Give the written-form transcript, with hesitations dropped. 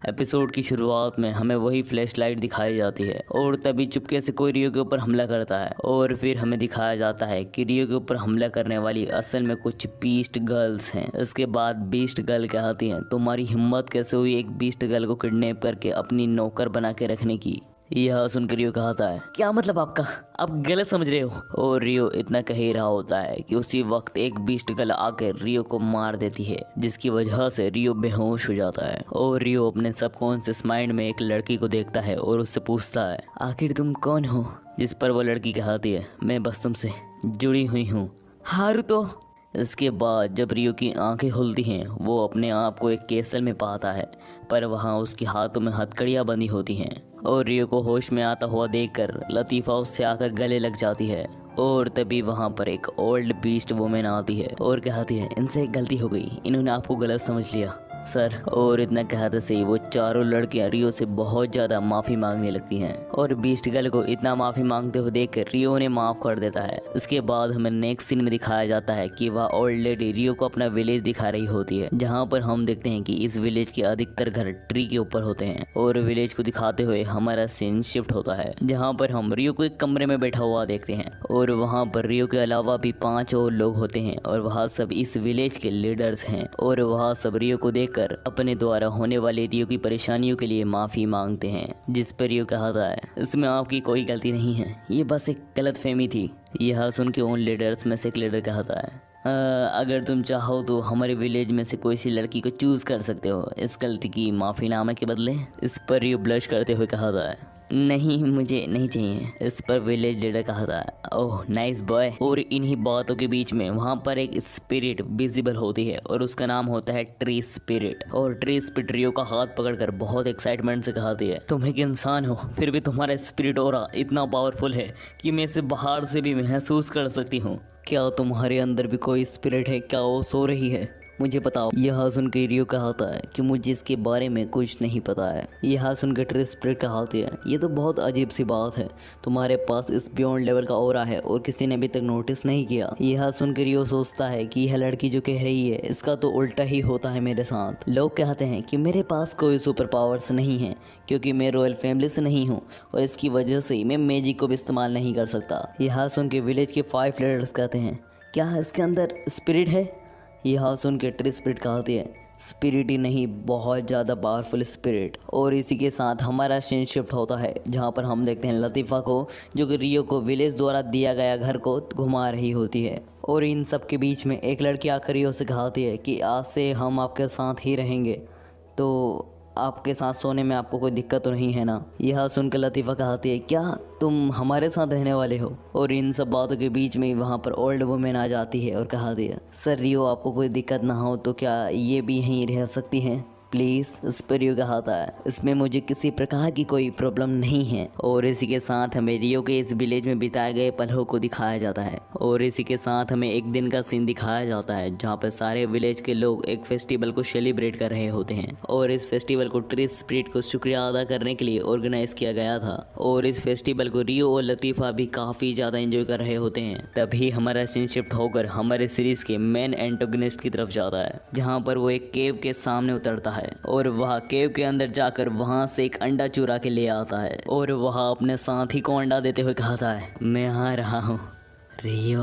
Episode की शुरुआत में हमें वही फ्लैश लाइट दिखाई जाती है और तभी चुपके से कोई रियो के ऊपर हमला करता है और फिर हमें दिखाया जाता है कि रियो के ऊपर हमला करने वाली असल में कुछ बीस्ट गर्ल्स हैं। इसके बाद बीस्ट गर्ल कहती हैं, तुम्हारी हिम्मत कैसे हुई एक बीस्ट गर्ल को किडनैप करके अपनी नौकर बना के रखने की। यह सुनकर रियो कहता है, क्या मतलब आपका, आप गलत समझ रहे हो। और रियो इतना कह ही रहा होता है कि उसी वक्त एक बीस्ट गर्ल आकर रियो को मार देती है, जिसकी वजह से रियो बेहोश हो जाता है। और रियो अपने सबकॉन्शियस माइंड में एक लड़की को देखता है और उससे पूछता है, आखिर तुम कौन हो। जिस पर वो लड़की कहती है, मैं बस तुमसे जुड़ी हुई हूँ, हारुतो। इसके बाद जब रियो की आंखें खुलती हैं, वो अपने आप को एक केसल में पाता है, पर वहाँ उसके हाथों में हथकड़ियाँ बंधी होती हैं। और रियो को होश में आता हुआ देखकर लतीफ़ा उससे आकर गले लग जाती है। और तभी वहाँ पर एक ओल्ड बीस्ट वुमेन आती है और कहती है, इनसे एक गलती हो गई, इन्होंने आपको गलत समझ लिया सर। और इतना कहते से वो चारों लड़कियां रियो से बहुत ज़्यादा माफ़ी मांगने लगती हैं और बीस्ट गर्ल को इतना माफ़ी मांगते हुए देखकर रियो उन्हें माफ़ कर देता है। इसके बाद हमें नेक्स्ट सीन में दिखाया जाता है कि वह ओल्ड लेडी रियो को अपना विलेज दिखा रही होती है, जहाँ पर हम देखते हैं कि इस विलेज के अधिकतर घर ट्री के ऊपर होते हैं। और विलेज को दिखाते हुए हमारा सीन शिफ्ट होता है, जहाँ पर हम रियो को एक कमरे में बैठा हुआ देखते हैं और वहाँ पर रियो के अलावा भी 5 और लोग होते हैं और वह सब इस विलेज के लीडर्स हैं। और वह सब रियो को देख अपने द्वारा होने वाले रियो की परेशानियों के लिए माफ़ी मांगते हैं, जिस पर रियो कहता है, इसमें आपकी कोई गलती नहीं है, ये बस एक गलतफहमी थी। यह सुन के उन लीडर्स में से एक लीडर कहता है, अगर तुम चाहो तो हमारे विलेज में से कोई सी लड़की को चूज़ कर सकते हो इस गलती की माफ़ीनामे के बदले। इस पर रियो ब्लश करते हुए कहता है, नहीं मुझे नहीं चाहिए। इस पर विलेज लीडर कहता है, ओह नाइस बॉय। और इन्हीं बातों के बीच में वहाँ पर एक स्पिरिट विजिबल होती है और उसका नाम होता है ट्री स्पिरिट। और ट्री स्पिरिट रियो का हाथ पकड़कर बहुत एक्साइटमेंट से कहती है, तुम एक इंसान हो, फिर भी तुम्हारा स्पिरिट ऑरा इतना पावरफुल है कि मैं इसे बाहर से भी महसूस कर सकती हूँ। क्या तुम्हारे अंदर भी कोई स्पिरिट है, क्या वो सो रही है, मुझे बताओ। यह सुन के रियो कहता है कि मुझे इसके बारे में कुछ नहीं पता है। यह सुन के ट्री स्पिरिट कहती है, ये तो बहुत अजीब सी बात है, तुम्हारे पास इस बियॉन्ड लेवल का ऑरा है और किसी ने अभी तक नोटिस नहीं किया। यह सुन के रियो सोचता है कि यह लड़की जो कह रही है इसका तो उल्टा ही होता है मेरे साथ। लोग कहते हैं कि मेरे पास कोई सुपर पावर्स नहीं है क्योंकि मैं रॉयल फैमिली से नहीं हूँ और इसकी वजह से मैं मैजिक को भी इस्तेमाल नहीं कर सकता। यह सुन के विलेज के 5 लीडर्स कहते हैं, क्या इसके अंदर स्पिरिट है। यह सुन के ट्री स्पिरिट कहती है, स्पिरिट ही नहीं, बहुत ज़्यादा पावरफुल स्पिरिट। और इसी के साथ हमारा सीन शिफ्ट होता है, जहाँ पर हम देखते हैं लतीफ़ा को, जो कि रियो को विलेज द्वारा दिया गया घर को घुमा रही होती है। और इन सब के बीच में एक लड़की आकर रियो से कहती है कि आज से हम आपके साथ ही रहेंगे, तो आपके साथ सोने में आपको कोई दिक्कत तो नहीं है ना। यह सुनकर लतीफ़ा कहती है, क्या तुम हमारे साथ रहने वाले हो। और इन सब बातों के बीच में वहाँ पर ओल्ड वुमेन आ जाती है और कहती है, सर रियो आपको कोई दिक्कत ना हो तो क्या ये भी यहीं रह सकती हैं प्लीज़। इस पर रियो कहता है, इसमें मुझे किसी प्रकार की कोई प्रॉब्लम नहीं है। और इसी के साथ हमें रियो के इस विलेज में बिताए गए पलों को दिखाया जाता है। और इसी के साथ हमें एक दिन का सीन दिखाया जाता है, जहाँ पर सारे विलेज के लोग एक फेस्टिवल को सेलिब्रेट कर रहे होते हैं। और इस फेस्टिवल को ट्री स्पिरिट को शुक्रिया अदा करने के लिए ऑर्गेनाइज किया गया था। और इस फेस्टिवल को रियो और लतीफ़ा भी काफ़ी ज़्यादा एंजॉय कर रहे होते हैं। तभी हमारा सीन शिफ्ट होकर हमारे सीरीज़ के मेन एंटागनिस्ट की तरफ जाता है, जहाँ पर वो एक केव के सामने उतरता है और वह केव के अंदर जाकर वहां से एक अंडा चुरा के ले आता है। और वह अपने साथी को अंडा देते हुए कहता है, मैं आ रहा हूँ रियो।